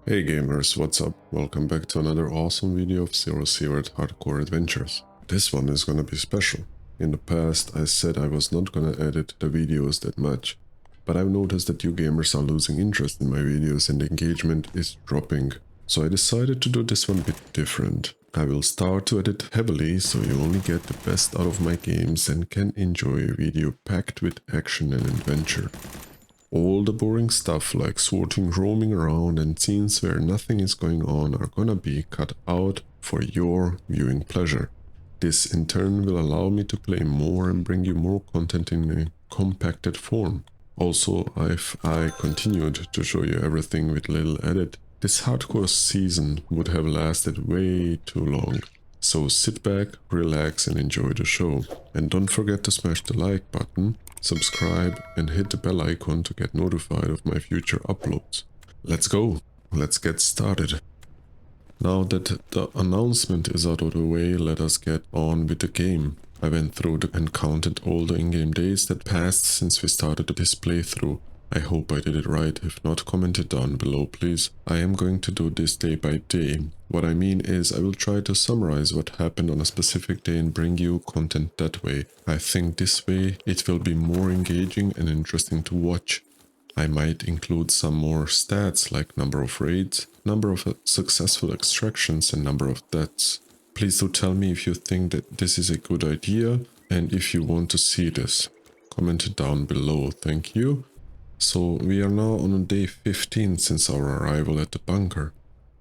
Hey gamers, what's up? Welcome back to another awesome video of ZERO Sievert hardcore adventures. This one is gonna be special. In the past I said I was not gonna edit the videos that much, but I've noticed that you gamers are losing interest in my videos and engagement is dropping. So I decided to do this one a bit different. I will start to edit heavily so you only get the best out of my games and can enjoy a video packed with action and adventure. All the boring stuff like sorting, roaming around and scenes where nothing is going on are gonna be cut out for your viewing pleasure. This in turn will allow me to play more and bring you more content in a compacted form. Also, if I continued to show you everything with little edit, this hardcore season would have lasted way too long. So sit back, relax and enjoy the show. And don't forget to smash the like button, subscribe and hit the bell icon to get notified of my future uploads. Let's go! Let's get started. Now that the announcement is out of the way, let us get on with the game. I went through and counted all the in-game days that passed since we started this playthrough. I hope I did it right. If not, comment it down below please. I am going to do this day by day. What I mean is I will try to summarize what happened on a specific day and bring you content that way. I think this way it will be more engaging and interesting to watch. I might include some more stats like number of raids, number of successful extractions and number of deaths. Please do tell me if you think that this is a good idea and if you want to see this. Comment it down below, thank you. So we are now on day 15 since our arrival at the bunker.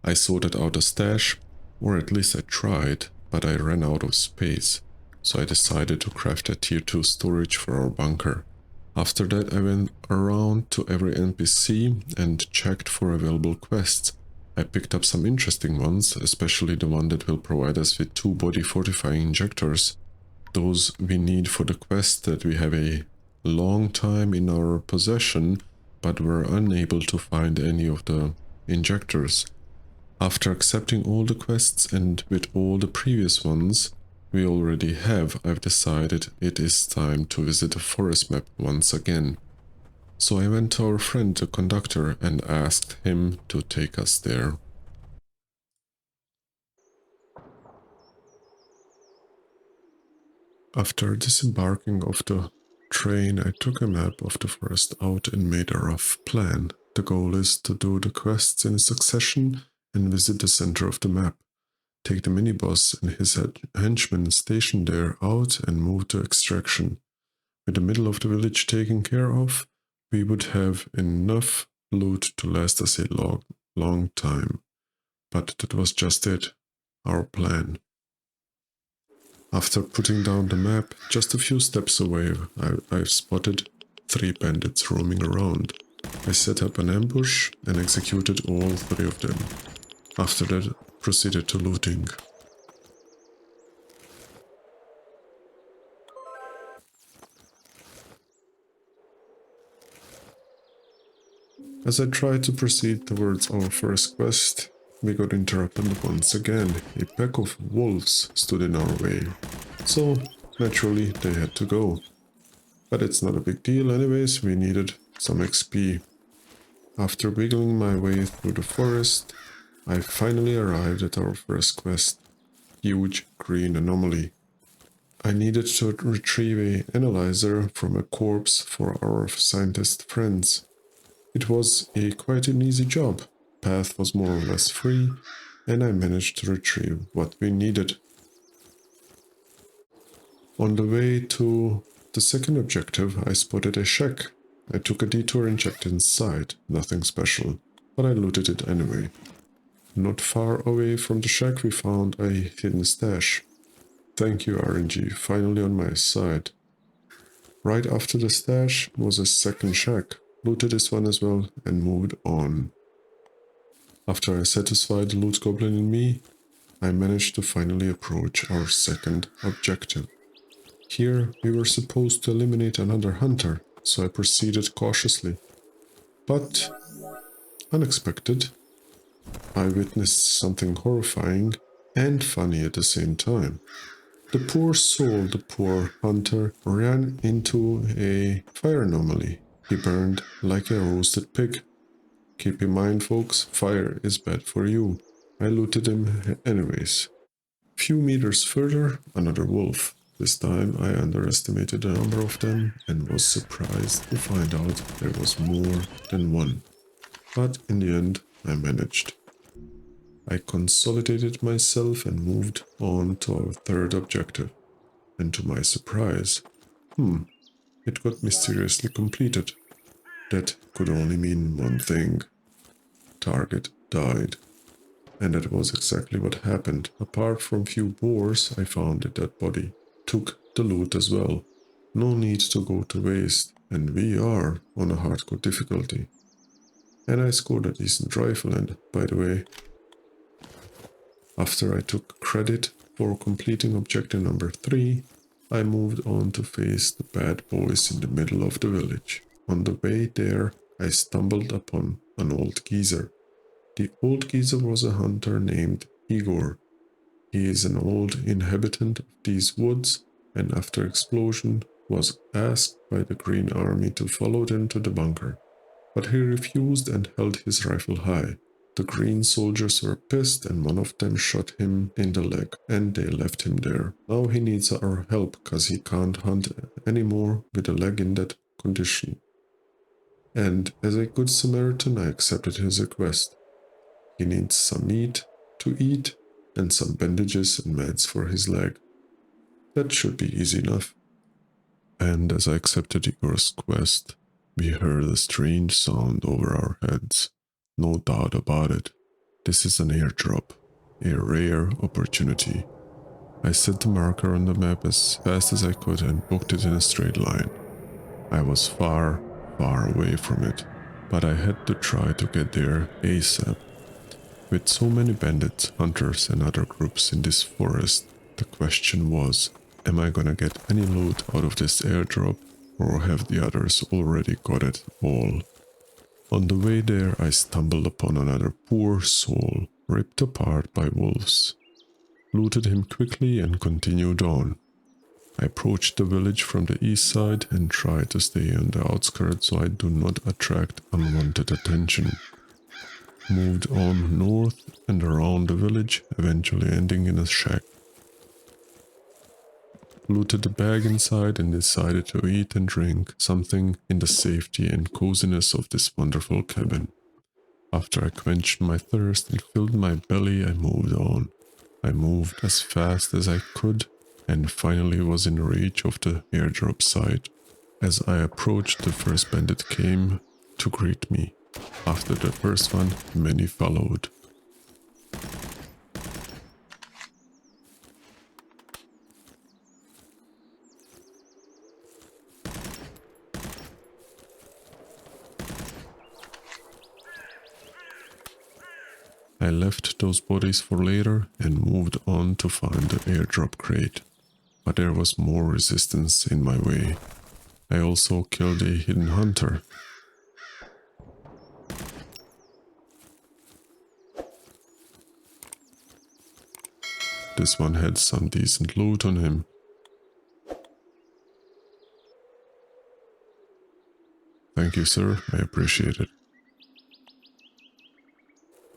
I sorted out a stash, or at least I tried, but I ran out of space. So I decided to craft a tier 2 storage for our bunker. After that I went around to every NPC and checked for available quests. I picked up some interesting ones, especially the one that will provide us with 2 body fortifying injectors. Those we need for the quest that we have a long time in our possession, but were unable to find any of the injectors. After accepting all the quests and with all the previous ones we already have, I've decided it is time to visit the forest map once again. So I went to our friend the conductor and asked him to take us there. After disembarking of the train, I took a map of the forest out and made a rough plan. The goal is to do the quests in succession and visit the center of the map. Take the miniboss and his henchmen stationed there out and move to extraction. With the middle of the village taken care of, we would have enough loot to last us a long time. But that was just it, our plan. After putting down the map, just a few steps away, I've spotted 3 bandits roaming around. I set up an ambush and executed all 3 of them. After that, proceeded to looting. As I tried to proceed towards our first quest, we got interrupted once again. A pack of wolves stood in our way. So, naturally, they had to go. But it's not a big deal anyways, we needed some XP. After wiggling my way through the forest, I finally arrived at our first quest. Huge green anomaly. I needed to retrieve an analyzer from a corpse for our scientist friends. It was quite an easy job. Path was more or less free, and I managed to retrieve what we needed. On the way to the second objective, I spotted a shack. I took a detour and checked inside. Nothing special, but I looted it anyway. Not far away from the shack we found a hidden stash. Thank you RNG, finally on my side. Right after the stash was a second shack. Looted this one as well and moved on. After I satisfied the loot goblin in me, I managed to finally approach our second objective. Here we were supposed to eliminate another hunter, so I proceeded cautiously. But, unexpected, I witnessed something horrifying and funny at the same time. The poor soul, the poor hunter, ran into a fire anomaly. He burned like a roasted pig. Keep in mind, folks, fire is bad for you. I looted him anyways. Few meters further, another wolf. This time I underestimated the number of them and was surprised to find out there was more than one. But in the end, I managed. I consolidated myself and moved on to our third objective. And to my surprise, it got mysteriously completed. That could only mean one thing. Target died. And that was exactly what happened. Apart from few boars I found a dead body. Took the loot as well. No need to go to waste, and we are on a hardcore difficulty. And I scored a decent rifle, and by the way, after I took credit for completing objective number 3, I moved on to face the bad boys in the middle of the village. On the way there, I stumbled upon an old geezer. The old geezer was a hunter named Igor. He is an old inhabitant of these woods, and after explosion was asked by the Green Army to follow them to the bunker. But he refused and held his rifle high. The green soldiers were pissed and one of them shot him in the leg and they left him there. Now he needs our help cause he can't hunt anymore with a leg in that condition. And as a good Samaritan I accepted his request. He needs some meat to eat and some bandages and meds for his leg. That should be easy enough. And as I accepted Igor's quest, we heard a strange sound over our heads. No doubt about it. This is an airdrop, a rare opportunity. I set the marker on the map as fast as I could and booked it in a straight line. I was far away from it, but I had to try to get there ASAP. With so many bandits, hunters and other groups in this forest, the question was, am I gonna get any loot out of this airdrop, or have the others already got it all? On the way there, I stumbled upon another poor soul, ripped apart by wolves. Looted him quickly and continued on. I approached the village from the east side and tried to stay on the outskirts so I do not attract unwanted attention. Moved on north and around the village, eventually ending in a shack. Looted the bag inside and decided to eat and drink something in the safety and coziness of this wonderful cabin. After I quenched my thirst and filled my belly, I moved on. I moved as fast as I could and finally was in reach of the airdrop site. As I approached, the first bandit came to greet me. After the first one, many followed. I left those bodies for later and moved on to find the airdrop crate, but there was more resistance in my way. I also killed a hidden hunter. This one had some decent loot on him. Thank you, sir, I appreciate it.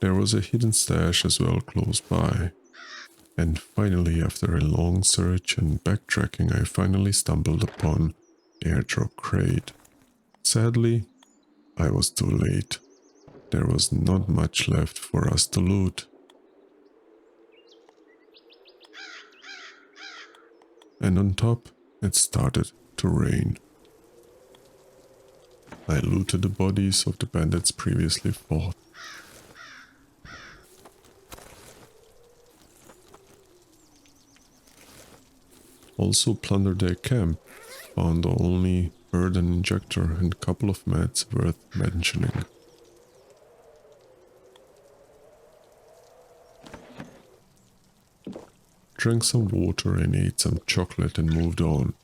There was a hidden stash as well close by. And finally, after a long search and backtracking, I finally stumbled upon airdrop crate. Sadly, I was too late. There was not much left for us to loot. And on top, it started to rain. I looted the bodies of the bandits previously fought. Also plundered their camp, found only burden injector and a couple of meds worth mentioning. Drank some water and ate some chocolate and moved on.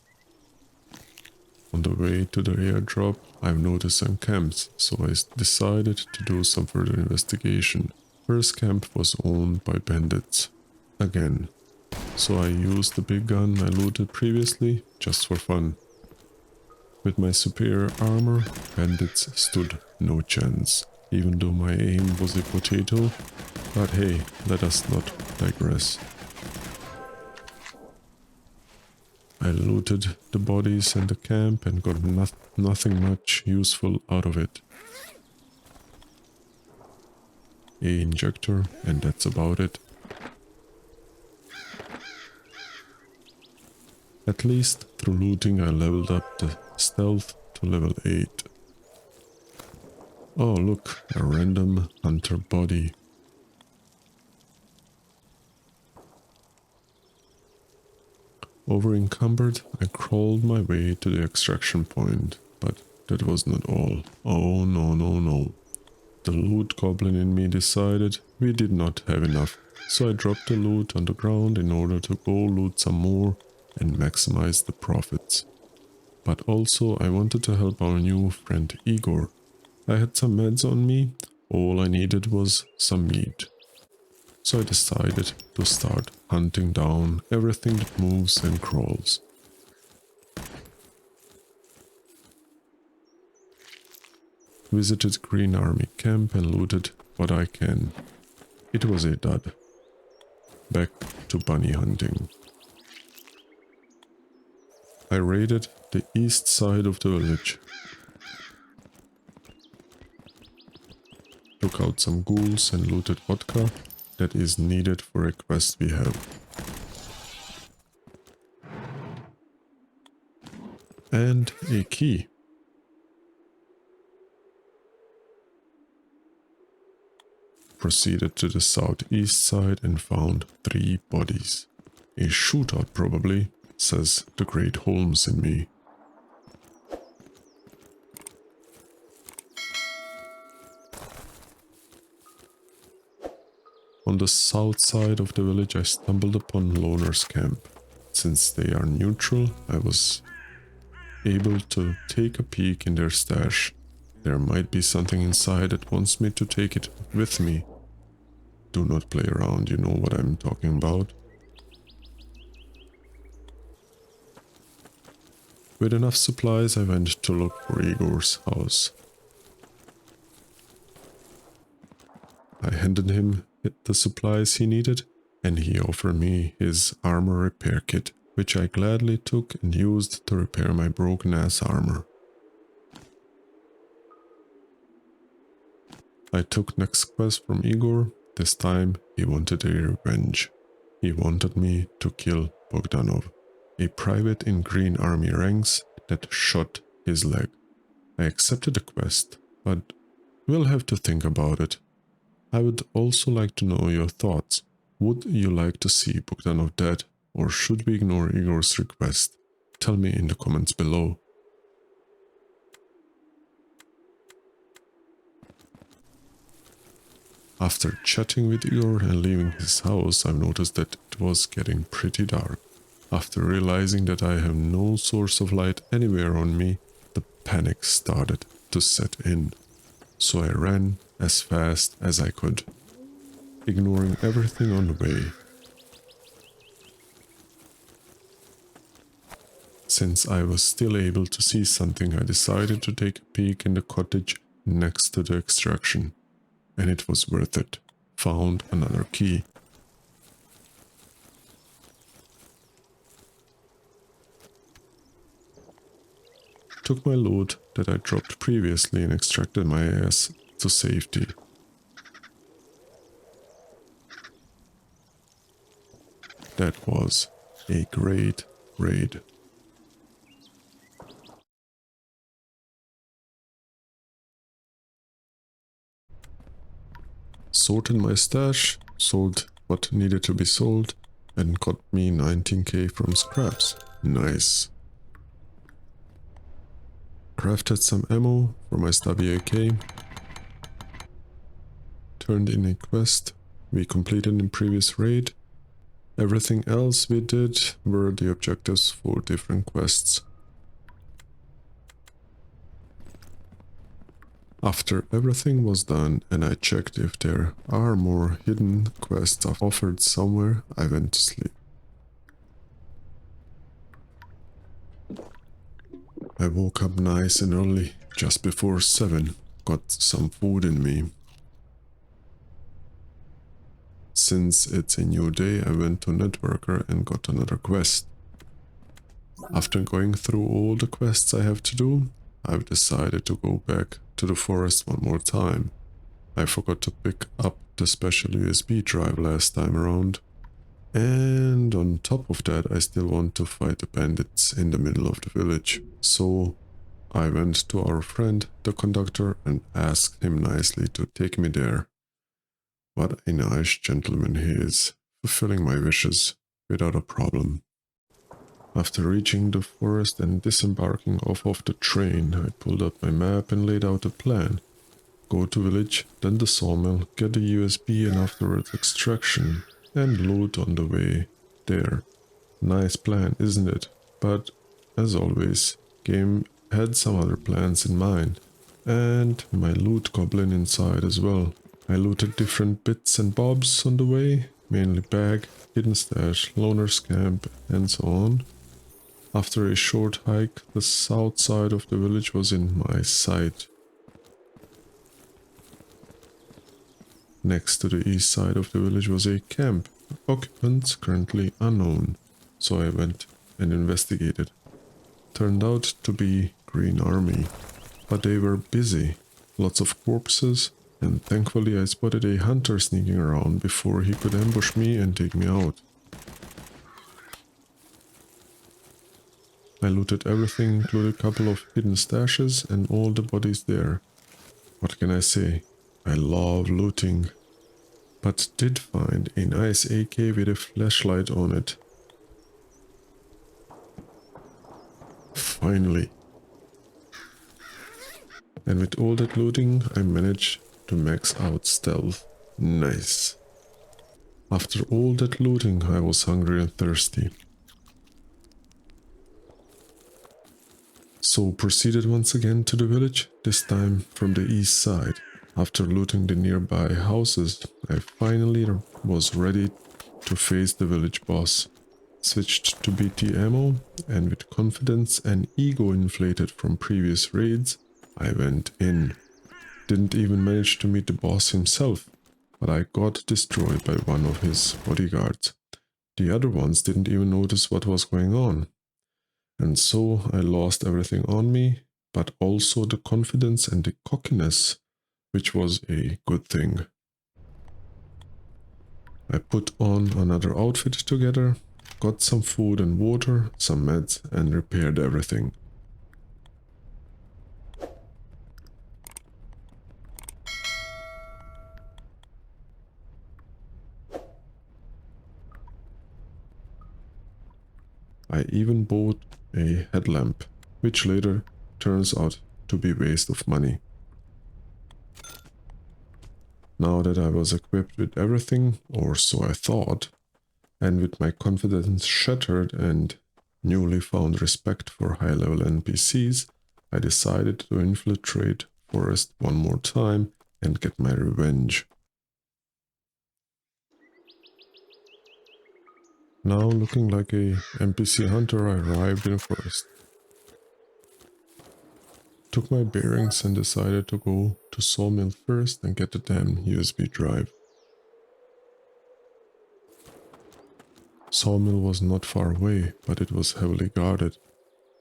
On the way to the airdrop, I've noticed some camps, so I decided to do some further investigation. First camp was owned by bandits. Again. So I used the big gun I looted previously, just for fun. With my superior armor, bandits stood no chance. even though my aim was a potato. But hey, let us not digress. I looted the bodies in the camp and got nothing much useful out of it. A injector, and that's about it. At least through looting I leveled up the stealth to level 8. Oh look, a random hunter body. Over encumbered, I crawled my way to the extraction point, but that was not all. Oh no no no. The loot goblin in me decided we did not have enough, so I dropped the loot on the ground in order to go loot some more and maximize the profits. But also I wanted to help our new friend Igor. I had some meds on me, all I needed was some meat. So I decided to start hunting down everything that moves and crawls. Visited Green Army camp and looted what I can. It was a dud. Back to bunny hunting. I raided the east side of the village. Took out some ghouls and looted vodka that is needed for a quest we have. And a key. Proceeded to the southeast side and found 3 bodies. A shootout probably, says the great Holmes in me. On the south side of the village I stumbled upon Loner's camp. Since they are neutral, I was able to take a peek in their stash. There might be something inside that wants me to take it with me. Do not play around, you know what I'm talking about. With enough supplies I went to look for Igor's house. I handed him the supplies he needed, and he offered me his armor repair kit, which I gladly took and used to repair my broken ass armor. I took next quest from Igor. This time he wanted a revenge. He wanted me to kill Bogdanov, a private in Green Army ranks that shot his leg. I accepted the quest, but we'll have to think about it. I would also like to know your thoughts. Would you like to see Bogdanov dead, or should we ignore Igor's request? Tell me in the comments below. After chatting with Igor and leaving his house, I've noticed that it was getting pretty dark. After realizing that I have no source of light anywhere on me, the panic started to set in. So I ran as fast as I could, ignoring everything on the way. Since I was still able to see something, I decided to take a peek in the cottage next to the extraction. And it was worth it. Found another key. Took my loot that I dropped previously and extracted my ass to safety. That was a great raid. Sorted my stash, sold what needed to be sold, and got me 19k from scraps. Nice. Crafted some ammo for my stubby AK. Turned in a quest we completed in previous raid. Everything else we did were the objectives for different quests. After everything was done and I checked if there are more hidden quests offered somewhere, I went to sleep. I woke up nice and early, just before 7, got some food in me. Since it's a new day, I went to Networker and got another quest. After going through all the quests I have to do, I've decided to go back to the forest one more time. I forgot to pick up the special USB drive last time around. And on top of that, I still want to fight the bandits in the middle of the village. So I went to our friend, the conductor, and asked him nicely to take me there. What a nice gentleman he is, fulfilling my wishes without a problem. After reaching the forest and disembarking off of the train, I pulled out my map and laid out a plan. Go to village, then the sawmill, get a USB and afterwards extraction, and loot on the way there. Nice plan, isn't it? But, as always, game had some other plans in mind. And my loot goblin inside as well. I looted different bits and bobs on the way, mainly bag, hidden stash, loner's camp, and so on. After a short hike, the south side of the village was in my sight. Next to the east side of the village was a camp, occupants currently unknown, so I went and investigated. Turned out to be Green Army, but they were busy, lots of corpses, and thankfully I spotted a hunter sneaking around before he could ambush me and take me out. I looted everything, including a couple of hidden stashes and all the bodies there. What can I say? I love looting. But did find a nice AK with a flashlight on it. Finally. And with all that looting, I managed to max out stealth. Nice. After all that looting, I was hungry and thirsty. So proceeded once again to the village, this time from the east side. After looting the nearby houses, I finally was ready to face the village boss. Switched to BT ammo, and with confidence and ego inflated from previous raids, I went in. Didn't even manage to meet the boss himself, but I got destroyed by one of his bodyguards. The other ones didn't even notice what was going on. And so I lost everything on me, but also the confidence and the cockiness, which was a good thing. I put on another outfit together, got some food and water, some meds, and repaired everything. I even bought a headlamp, which later turns out to be a waste of money. Now that I was equipped with everything, or so I thought, and with my confidence shattered and newly found respect for high-level NPCs, I decided to infiltrate forest one more time and get my revenge. Now looking like a NPC hunter, I arrived in the forest. Took my bearings and decided to go to Sawmill first and get the damn USB drive. Sawmill was not far away, but it was heavily guarded.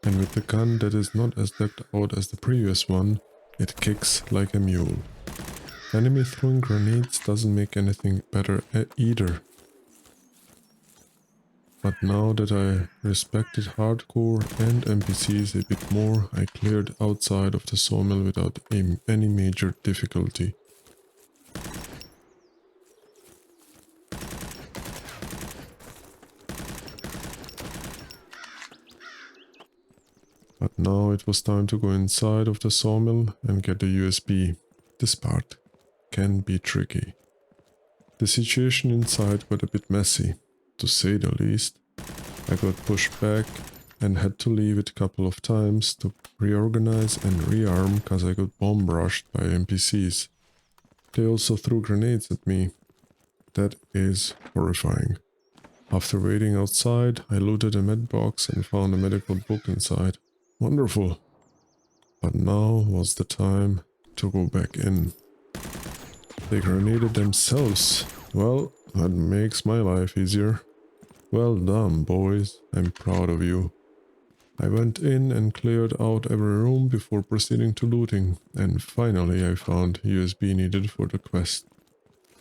And with the gun that is not as decked out as the previous one, it kicks like a mule. Enemy throwing grenades doesn't make anything better either. But now that I respected hardcore and NPCs a bit more, I cleared outside of the sawmill without any major difficulty. But now it was time to go inside of the sawmill and get the USB. This part can be tricky. The situation inside got a bit messy, to say the least. I got pushed back and had to leave it a couple of times to reorganize and rearm cause I got bomb rushed by NPCs. They also threw grenades at me. That is horrifying. After waiting outside, I looted a med box and found a medical book inside. Wonderful. But now was the time to go back in. They grenaded themselves. Well, that makes my life easier. Well done, boys. I'm proud of you. I went in and cleared out every room before proceeding to looting, and finally I found USB needed for the quest.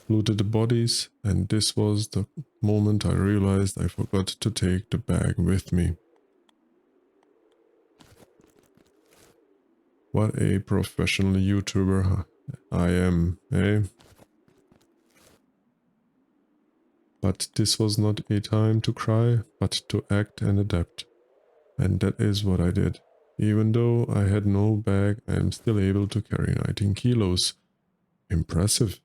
Looted the bodies, and this was the moment I realized I forgot to take the bag with me. What a professional YouTuber I am, eh? But this was not a time to cry, but to act and adapt. And that is what I did. Even though I had no bag, I am still able to carry 19 kilos. Impressive.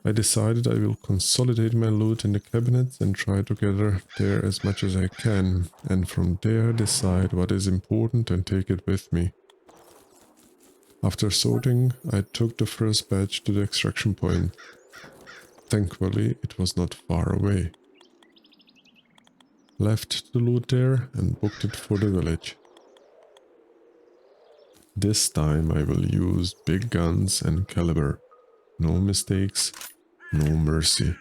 I decided I will consolidate my loot in the cabinets and try to gather there as much as I can, and from there decide what is important and take it with me. After sorting, I took the first batch to the extraction point. Thankfully, it was not far away. Left the loot there and booked it for the village. This time I will use big guns and caliber. No mistakes, no mercy.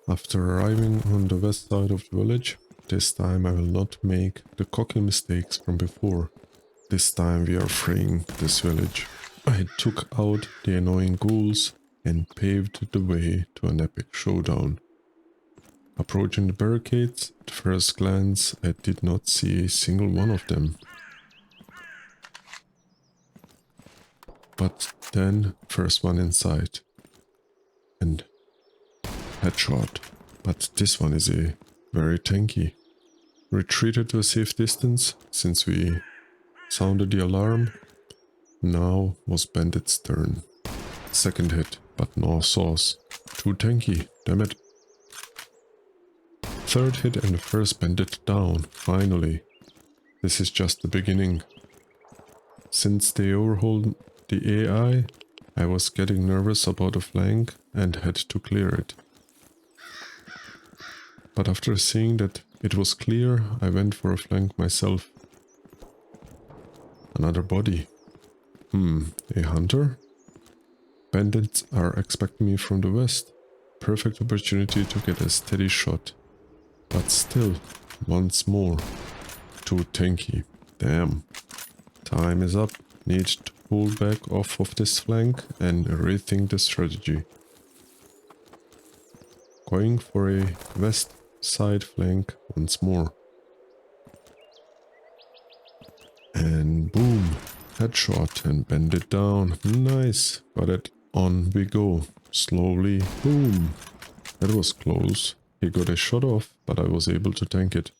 After arriving on the west side of the village, this time I will not make the cocky mistakes from before. This time we are freeing this village. I took out the annoying ghouls and paved the way to an epic showdown. Approaching the barricades, at first glance I did not see a single one of them. But then, first one in sight. And headshot. But this one is a very tanky. Retreated to a safe distance since we sounded the alarm. Now was Bandit's turn. Second hit, but no sauce. Too tanky, damn it. Third hit and the first Bandit down, finally. This is just the beginning. Since they overhauled the AI, I was getting nervous about the flank and had to clear it. But after seeing that it was clear, I went for a flank myself. Another body. A hunter? Bandits are expecting me from the west. Perfect opportunity to get a steady shot. But still, once more. Too tanky. Damn. Time is up. Need to pull back off of this flank and rethink the strategy. Going for a west side flank once more. And boom. Headshot and bend it down. Nice. Got it. On we go. Slowly. Boom. That was close. He got a shot off, but I was able to tank it.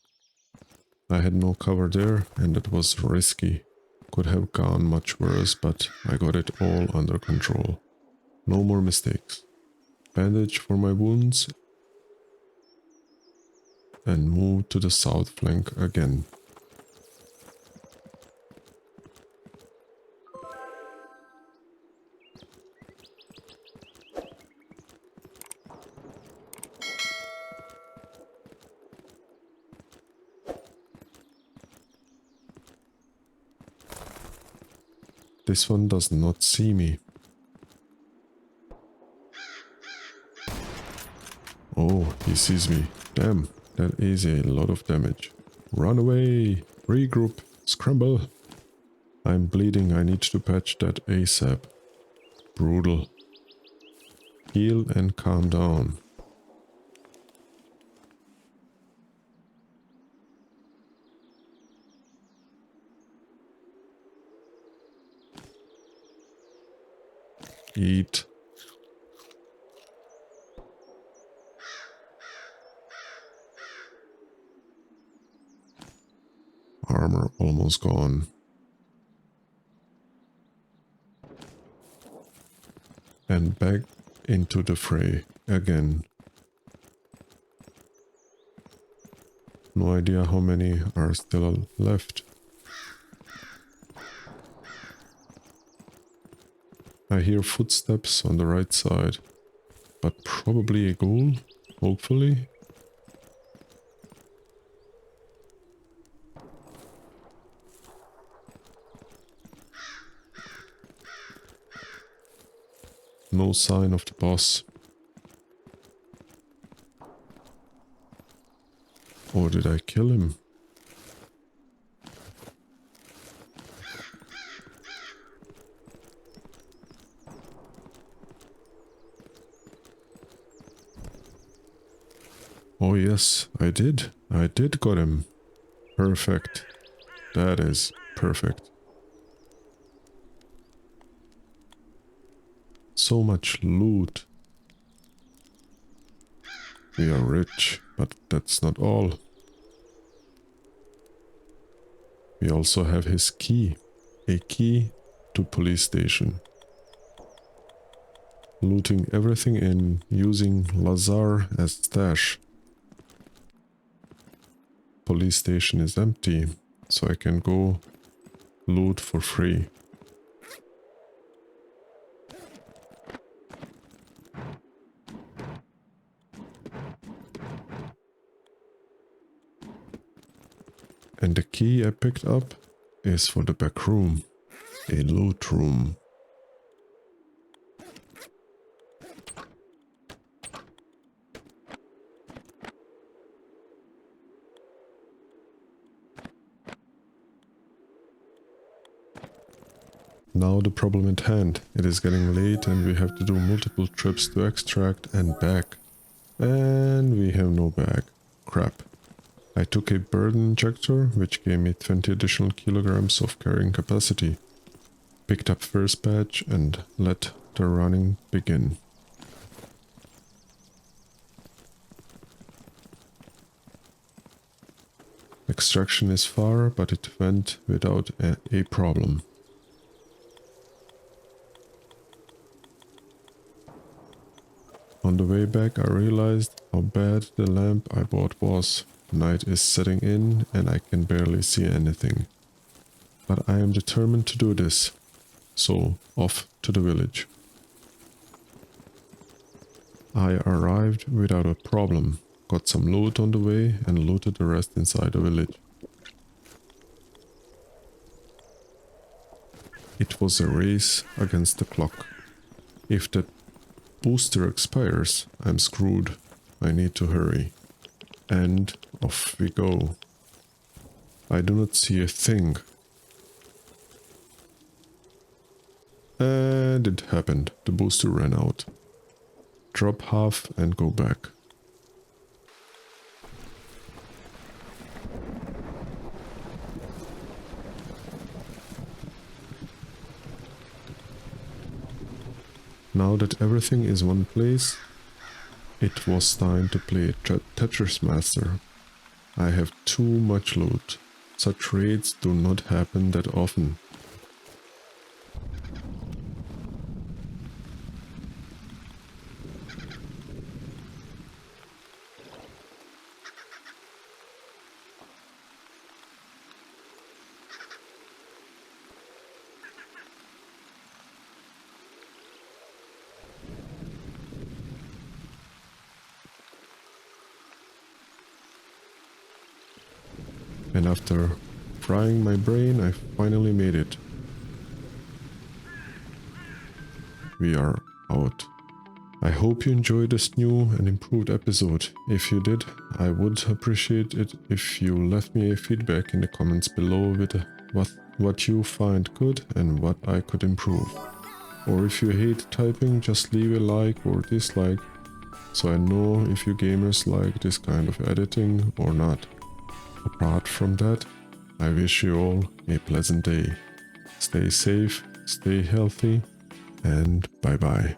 I had no cover there and it was risky. Could have gone much worse, but I got it all under control. No more mistakes. Bandage for my wounds and move to the south flank again. This one does not see me. Oh, he sees me. Damn, that is a lot of damage. Run away! Regroup! Scramble! I'm bleeding, I need to patch that ASAP. Brutal. Heal and calm down. Eat. Armor almost gone. And back into the fray again. No idea how many are still left. I hear footsteps on the right side, but probably a ghoul, hopefully. No sign of the boss. Or did I kill him? Oh yes, I did. I did got him. Perfect. That is perfect. So much loot. We are rich, but that's not all. We also have his key. A key to police station. Looting everything in, using Lazar as stash. Police station is empty, so I can go loot for free. And the key I picked up is for the back room, a loot room. Now the problem at hand. It is getting late and we have to do multiple trips to extract and back. And we have no bag. Crap. I took a burden injector, which gave me 20 additional kilograms of carrying capacity. Picked up first batch and let the running begin. Extraction is far, but it went without a problem. On the way back I realized how bad the lamp I bought was. Night is setting in and I can barely see anything. But I am determined to do this. So, off to the village. I arrived without a problem. Got some loot on the way and looted the rest inside the village. It was a race against the clock. If the booster expires, I'm screwed. I need to hurry. And off we go. I do not see a thing. And it happened. The booster ran out. Drop half and go back. Now that everything is one place, it was time to play Tetris Master. I have too much loot. Such raids do not happen that often. And after frying my brain, I finally made it. We are out. I hope you enjoyed this new and improved episode. If you did, I would appreciate it if you left me a feedback in the comments below with what you find good and what I could improve. Or if you hate typing, just leave a like or dislike, so I know if you gamers like this kind of editing or not. Apart from that, I wish you all a pleasant day. Stay safe, stay healthy, and bye bye.